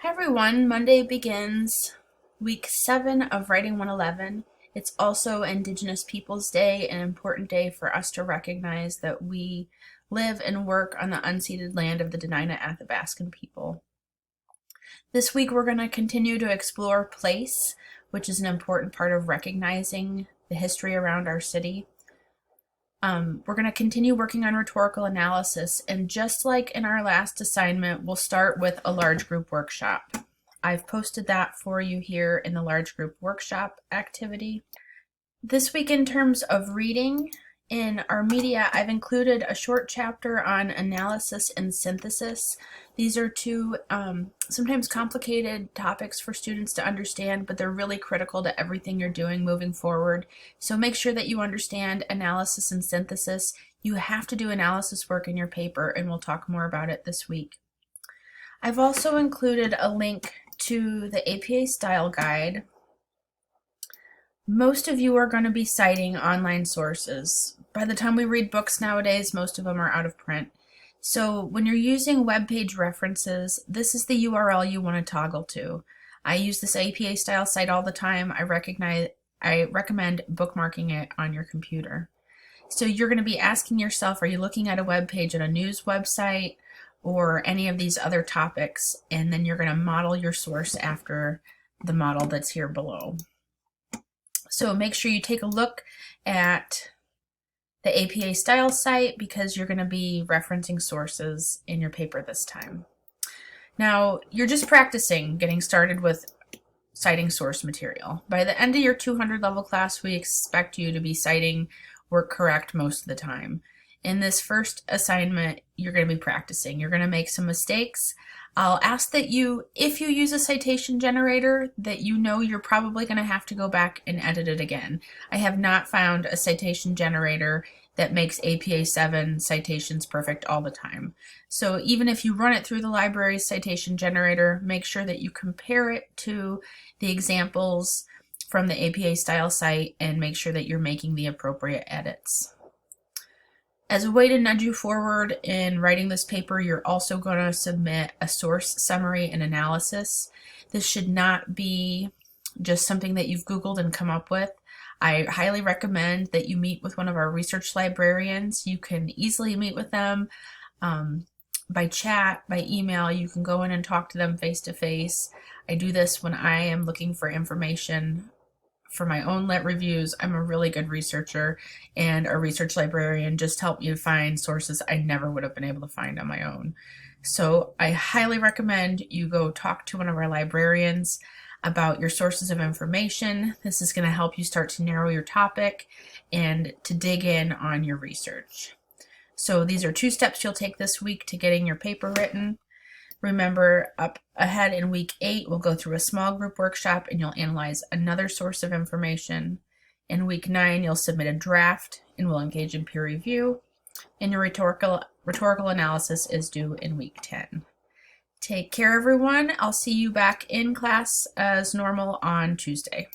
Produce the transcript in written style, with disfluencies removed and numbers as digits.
Hi everyone, Monday begins week 7 of Writing 111. It's also Indigenous Peoples Day, an important day for us to recognize that we live and work on the unceded land of the Dena'ina Athabascan people. This week we're going to continue to explore place, which is an important part of recognizing the history around our city. We're going to continue working on rhetorical analysis, and just like in our last assignment, we'll start with a large group workshop. I've posted that for you here in the large group workshop activity. This week, in terms of reading, in our media, I've included a short chapter on analysis and synthesis. These are two sometimes complicated topics for students to understand, but they're really critical to everything you're doing moving forward. So make sure that you understand analysis and synthesis. You have to do analysis work in your paper, and we'll talk more about it this week. I've also included a link to the APA style guide. Most of you are going to be citing online sources. By the time we read books nowadays, most of them are out of print. So when you're using web page references, this is the URL you want to toggle to. I use this APA style site all the time. I recommend bookmarking it on your computer. So you're going to be asking yourself, are you looking at a web page on a news website or any of these other topics? And then you're going to model your source after the model that's here below. So make sure you take a look at the APA style site because you're going to be referencing sources in your paper this time. Now, you're just practicing getting started with citing source material. By the end of your 200 level class, we expect you to be citing work correct most of the time. In this first assignment, you're going to be practicing. You're going to make some mistakes. I'll ask that you, if you use a citation generator, that you know you're probably going to have to go back and edit it again. I have not found a citation generator that makes APA 7 citations perfect all the time. So even if you run it through the library's citation generator, make sure that you compare it to the examples from the APA style site and make sure that you're making the appropriate edits. As a way to nudge you forward in writing this paper, you're also going to submit a source summary and analysis. This should not be just something that you've Googled and come up with. I highly recommend that you meet with one of our research librarians. You can easily meet with them by chat, by email. You can go in and talk to them face to face. I do this when I am looking for information for my own lit reviews. I'm a really good researcher, and a research librarian just helped me find sources I never would have been able to find on my own. So I highly recommend you go talk to one of our librarians about your sources of information. This is going to help you start to narrow your topic and to dig in on your research. So these are 2 steps you'll take this week to getting your paper written. Remember, up ahead in week 8, we'll go through a small group workshop and you'll analyze another source of information. In week 9, you'll submit a draft and we'll engage in peer review. And your rhetorical analysis is due in week 10. Take care, everyone. I'll see you back in class as normal on Tuesday.